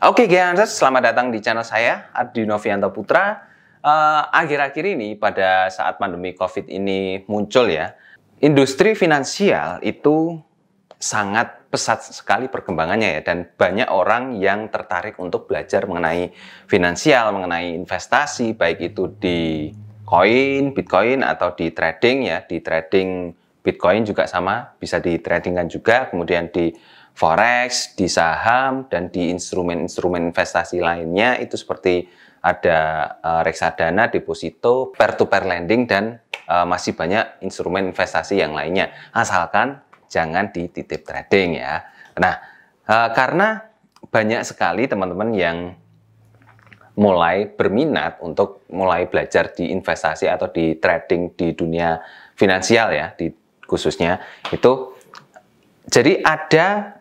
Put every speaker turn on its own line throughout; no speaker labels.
Oke, Gamers, selamat datang di channel saya, Ardi Novianto Putra. Akhir-akhir ini, pada saat pandemi COVID ini muncul ya, industri finansial itu sangat pesat sekali perkembangannya ya, dan banyak orang yang tertarik untuk belajar mengenai finansial, mengenai investasi, baik itu di koin, Bitcoin, atau di trading ya. Di trading Bitcoin juga sama, bisa ditradingkan juga, kemudian di forex, di saham, dan di instrumen-instrumen investasi lainnya itu seperti ada reksadana, deposito, peer-to-peer lending, dan masih banyak instrumen investasi yang lainnya. Asalkan jangan dititip trading ya. Nah, karena banyak sekali teman-teman yang mulai berminat untuk mulai belajar di investasi atau di trading di dunia finansial ya, khususnya itu. Jadi ada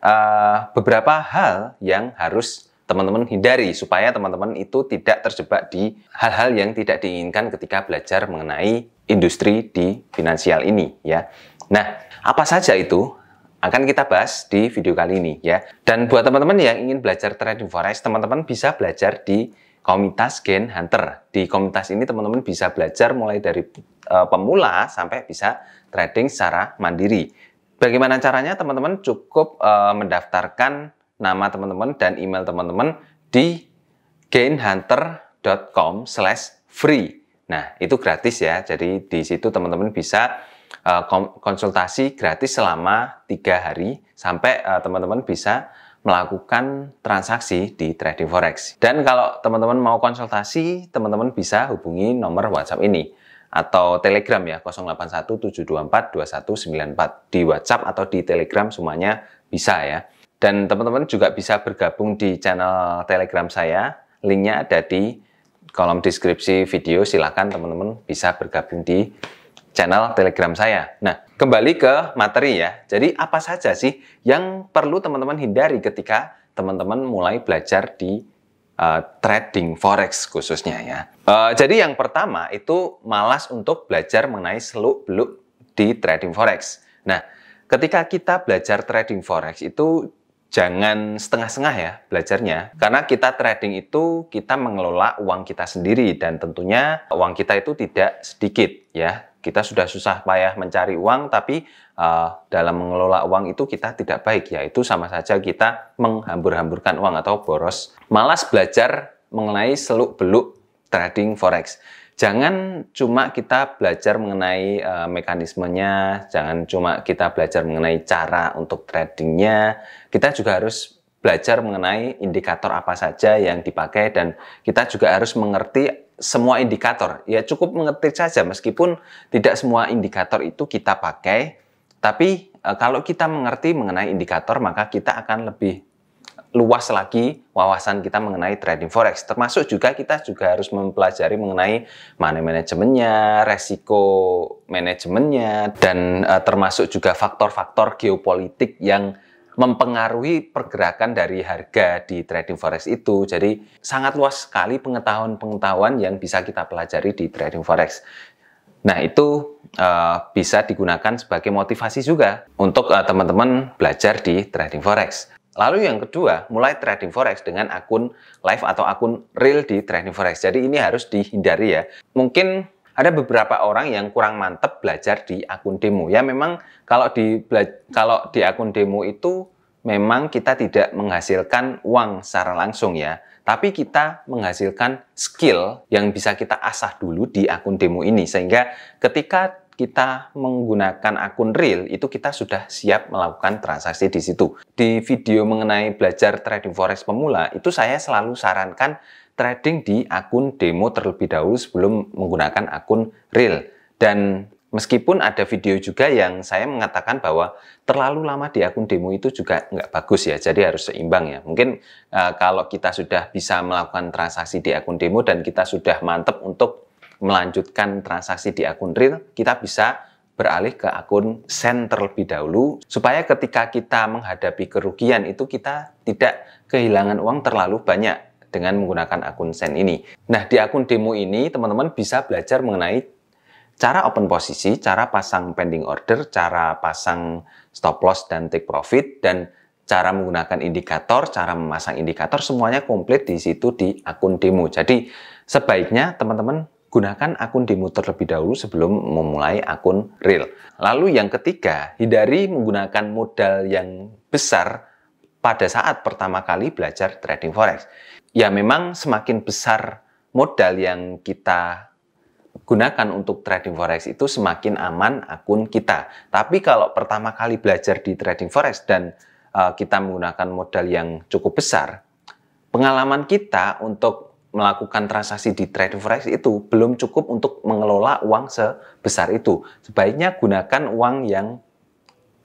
beberapa hal yang harus teman-teman hindari supaya teman-teman itu tidak terjebak di hal-hal yang tidak diinginkan ketika belajar mengenai industri di finansial ini ya. Nah, apa saja itu akan kita bahas di video kali ini ya. Dan buat teman-teman yang ingin belajar trading forex, teman-teman bisa belajar di komunitas Gain Hunter. Di komunitas ini teman-teman bisa belajar mulai dari pemula sampai bisa trading secara mandiri. Bagaimana caranya? Teman-teman cukup mendaftarkan nama teman-teman dan email teman-teman di gainhunter.com/free. Nah, itu gratis ya. Jadi di situ teman-teman bisa konsultasi gratis selama 3 hari sampai teman-teman bisa melakukan transaksi di trading forex. Dan kalau teman-teman mau konsultasi, teman-teman bisa hubungi nomor WhatsApp ini atau Telegram ya, 0817242194. Di WhatsApp atau di Telegram semuanya bisa ya. Dan teman-teman juga bisa bergabung di channel Telegram saya. Linknya ada di kolom deskripsi video. Silahkan teman-teman bisa bergabung di channel Telegram saya. Nah, kembali ke materi ya. Jadi apa saja sih yang perlu teman-teman hindari ketika teman-teman mulai belajar di trading forex khususnya ya. Jadi yang pertama itu malas untuk belajar mengenai seluk-beluk di trading forex. Nah, ketika kita belajar trading forex itu jangan setengah-setengah ya belajarnya. Karena kita trading itu kita mengelola uang kita sendiri dan tentunya uang kita itu tidak sedikit ya. Kita sudah susah payah mencari uang, tapi dalam mengelola uang itu kita tidak baik, yaitu sama saja kita menghambur-hamburkan uang atau boros. Malas belajar mengenai seluk-beluk trading forex. Jangan cuma kita belajar mengenai mekanismenya, jangan cuma kita belajar mengenai cara untuk tradingnya, kita juga harus belajar mengenai indikator apa saja yang dipakai, dan kita juga harus mengerti semua indikator. Ya cukup mengerti saja, meskipun tidak semua indikator itu kita pakai, tapi kalau kita mengerti mengenai indikator, maka kita akan lebih luas lagi wawasan kita mengenai trading forex. Termasuk juga kita juga harus mempelajari mengenai money manajemennya, resiko manajemennya, dan termasuk juga faktor-faktor geopolitik yang mempengaruhi pergerakan dari harga di trading forex itu. Jadi sangat luas sekali pengetahuan-pengetahuan yang bisa kita pelajari di trading forex. Nah, itu bisa digunakan sebagai motivasi juga untuk teman-teman belajar di trading forex. Lalu yang kedua, mulai trading forex dengan akun live atau akun real di trading forex. Jadi ini harus dihindari ya. Mungkin ada beberapa orang yang kurang mantap belajar di akun demo. Ya memang kalau di akun demo itu memang kita tidak menghasilkan uang secara langsung ya. Tapi kita menghasilkan skill yang bisa kita asah dulu di akun demo ini. Sehingga ketika kita menggunakan akun real, itu kita sudah siap melakukan transaksi di situ. Di video mengenai belajar trading forex pemula, itu saya selalu sarankan trading di akun demo terlebih dahulu sebelum menggunakan akun real. Dan meskipun ada video juga yang saya mengatakan bahwa terlalu lama di akun demo itu juga nggak bagus ya, jadi harus seimbang ya. Mungkin kalau kita sudah bisa melakukan transaksi di akun demo dan kita sudah mantap untuk melanjutkan transaksi di akun real, kita bisa beralih ke akun sen terlebih dahulu, supaya ketika kita menghadapi kerugian itu kita tidak kehilangan uang terlalu banyak dengan menggunakan akun sen ini. Nah, di akun demo ini teman-teman bisa belajar mengenai cara open posisi, cara pasang pending order, cara pasang stop loss dan take profit, dan cara menggunakan indikator, cara memasang indikator, semuanya komplit di situ di akun demo. Jadi sebaiknya teman-teman gunakan akun demo terlebih dahulu sebelum memulai akun real. Lalu yang ketiga, hindari menggunakan modal yang besar pada saat pertama kali belajar trading forex. Ya memang semakin besar modal yang kita gunakan untuk trading forex itu semakin aman akun kita. Tapi kalau pertama kali belajar di trading forex dan kita menggunakan modal yang cukup besar, pengalaman kita untuk melakukan transaksi di trading forex itu belum cukup untuk mengelola uang sebesar itu. Sebaiknya gunakan uang yang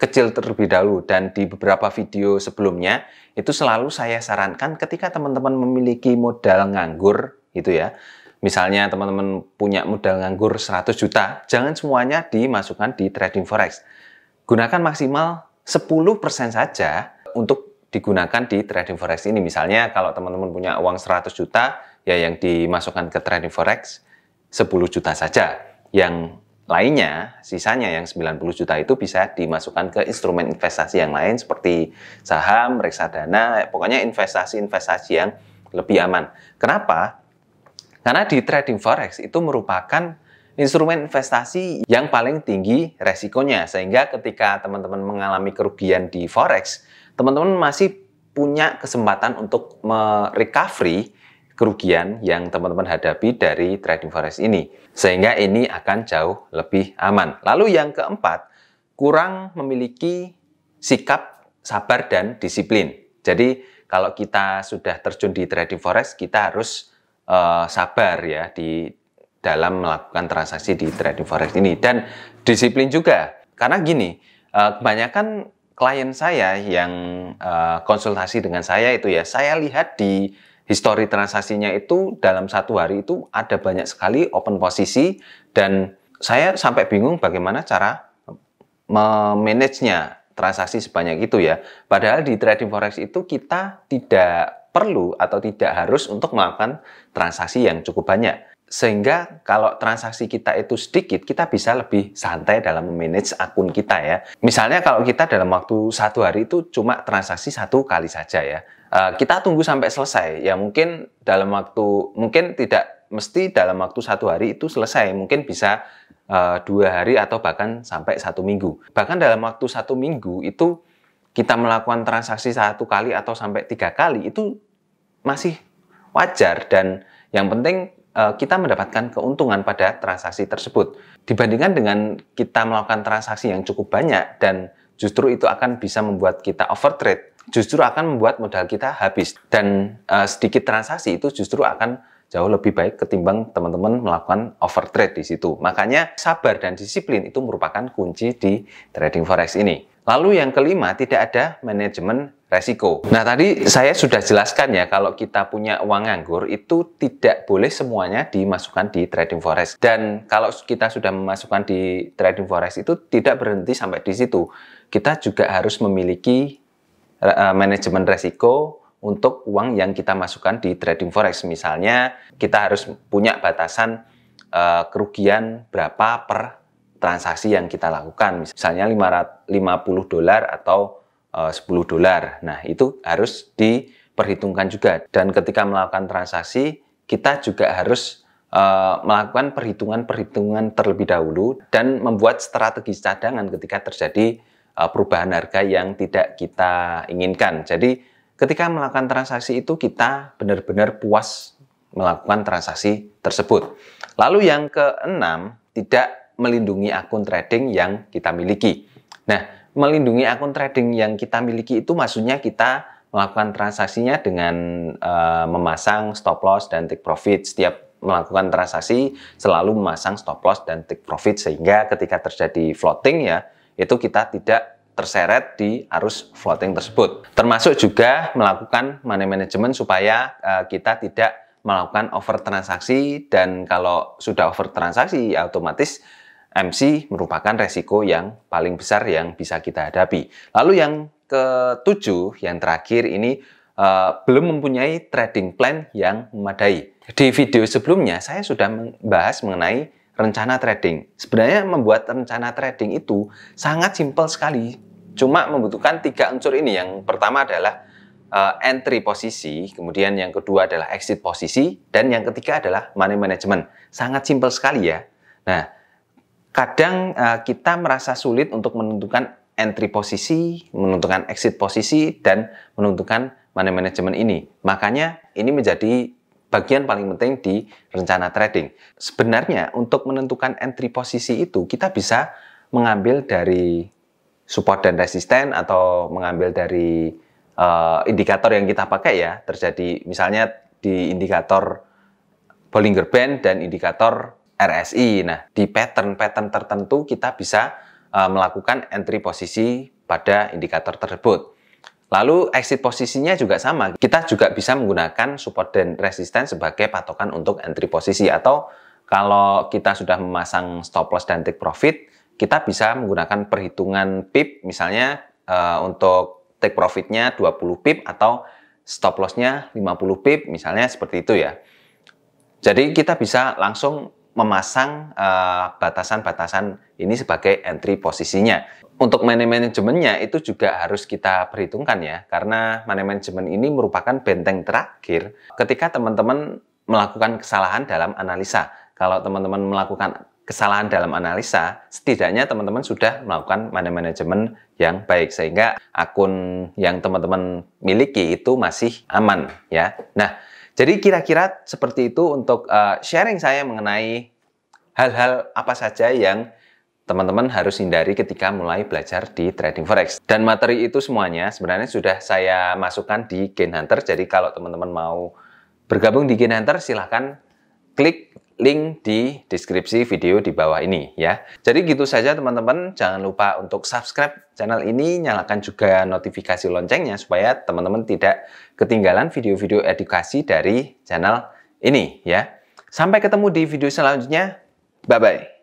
kecil terlebih dahulu, dan di beberapa video sebelumnya itu selalu saya sarankan ketika teman-teman memiliki modal nganggur gitu ya. Misalnya teman-teman punya modal nganggur 100 juta, jangan semuanya dimasukkan di trading forex. Gunakan maksimal 10% saja untuk digunakan di trading forex ini. Misalnya kalau teman-teman punya uang 100 juta, ya yang dimasukkan ke trading forex 10 juta saja. Yang lainnya, sisanya yang 90 juta itu bisa dimasukkan ke instrumen investasi yang lain seperti saham, reksadana, pokoknya investasi-investasi yang lebih aman. Kenapa? Karena di trading forex itu merupakan instrumen investasi yang paling tinggi resikonya, sehingga ketika teman-teman mengalami kerugian di forex, teman-teman masih punya kesempatan untuk merecovery kerugian yang teman-teman hadapi dari trading forex ini, sehingga ini akan jauh lebih aman. Lalu yang keempat, kurang memiliki sikap sabar dan disiplin. Jadi kalau kita sudah terjun di trading forex, kita harus sabar ya di dalam melakukan transaksi di trading forex ini, dan disiplin juga. Karena gini, kebanyakan klien saya yang konsultasi dengan saya itu ya, saya lihat di histori transaksinya itu dalam satu hari itu ada banyak sekali open posisi, dan saya sampai bingung bagaimana cara memanagenya transaksi sebanyak itu ya. Padahal di trading forex itu kita tidak perlu atau tidak harus untuk melakukan transaksi yang cukup banyak. Sehingga kalau transaksi kita itu sedikit, kita bisa lebih santai dalam memanage akun kita ya. Misalnya kalau kita dalam waktu satu hari itu cuma transaksi satu kali saja ya. Kita tunggu sampai selesai. Ya mungkin tidak mesti dalam waktu satu hari itu selesai. Mungkin bisa 2 hari atau bahkan sampai 1 minggu. Bahkan dalam waktu 1 minggu itu kita melakukan transaksi 1 kali atau sampai 3 kali itu masih wajar, dan yang penting kita mendapatkan keuntungan pada transaksi tersebut dibandingkan dengan kita melakukan transaksi yang cukup banyak dan justru itu akan bisa membuat kita overtrade, justru akan membuat modal kita habis, dan sedikit transaksi itu justru akan jauh lebih baik ketimbang teman-teman melakukan overtrade di situ. Makanya sabar dan disiplin itu merupakan kunci di trading forex ini. Lalu yang kelima, tidak ada manajemen resiko. Nah, tadi saya sudah jelaskan ya, kalau kita punya uang nganggur itu tidak boleh semuanya dimasukkan di trading forex. Dan kalau kita sudah memasukkan di trading forex itu tidak berhenti sampai di situ. Kita juga harus memiliki manajemen resiko untuk uang yang kita masukkan di trading forex. Misalnya, kita harus punya batasan kerugian berapa per transaksi yang kita lakukan, misalnya $50 atau $10. Nah, itu harus diperhitungkan juga. Dan ketika melakukan transaksi, kita juga harus melakukan perhitungan terlebih dahulu dan membuat strategi cadangan ketika terjadi perubahan harga yang tidak kita inginkan. Jadi, ketika melakukan transaksi itu kita benar-benar puas melakukan transaksi tersebut. Lalu yang keenam, tidak melindungi akun trading yang kita miliki. Nah, melindungi akun trading yang kita miliki itu maksudnya kita melakukan transaksinya dengan memasang stop loss dan take profit. Setiap melakukan transaksi selalu memasang stop loss dan take profit, sehingga ketika terjadi floating ya, itu kita tidak terseret di arus floating tersebut. Termasuk juga melakukan money management supaya kita tidak melakukan over transaksi, dan kalau sudah over transaksi ya otomatis MC merupakan resiko yang paling besar yang bisa kita hadapi. Lalu yang ketujuh, yang terakhir ini belum mempunyai trading plan yang memadai. Di video sebelumnya saya sudah membahas mengenai rencana trading. Sebenarnya membuat rencana trading itu sangat simpel sekali. cuma membutuhkan 3 unsur ini. Yang pertama adalah entry posisi, kemudian yang kedua adalah exit posisi, dan yang ketiga adalah money management. Sangat simpel sekali ya. Nah, kadang kita merasa sulit untuk menentukan entry posisi, menentukan exit posisi, dan menentukan money management ini. Makanya ini menjadi bagian paling penting di rencana trading. Sebenarnya untuk menentukan entry posisi itu kita bisa mengambil dari support dan resisten atau mengambil dari indikator yang kita pakai ya. Terjadi misalnya di indikator Bollinger Band dan indikator RSI. Nah, di pattern-pattern tertentu kita bisa melakukan entry posisi pada indikator tersebut. Lalu exit posisinya juga sama. Kita juga bisa menggunakan support dan resisten sebagai patokan untuk entry posisi. Atau kalau kita sudah memasang stop loss dan take profit, kita bisa menggunakan perhitungan pip. Misalnya untuk take profitnya 20 pip atau stop lossnya 50 pip. Misalnya seperti itu ya. Jadi kita bisa langsung memasang batasan-batasan ini sebagai entry posisinya. Untuk money manajemennya itu juga harus kita perhitungkan ya, karena money management ini merupakan benteng terakhir ketika teman-teman melakukan kesalahan dalam analisa. Kalau teman-teman melakukan kesalahan dalam analisa, setidaknya teman-teman sudah melakukan money management yang baik, sehingga akun yang teman-teman miliki itu masih aman ya. Nah, jadi kira-kira seperti itu untuk sharing saya mengenai hal-hal apa saja yang teman-teman harus hindari ketika mulai belajar di trading forex. Dan materi itu semuanya sebenarnya sudah saya masukkan di Gain Hunter. Jadi kalau teman-teman mau bergabung di Gain Hunter, silahkan klik link di deskripsi video di bawah ini ya. Jadi gitu saja teman-teman. Jangan lupa untuk subscribe channel ini, nyalakan juga notifikasi loncengnya supaya teman-teman tidak ketinggalan video-video edukasi dari channel ini ya. Sampai ketemu di video selanjutnya. Bye-bye.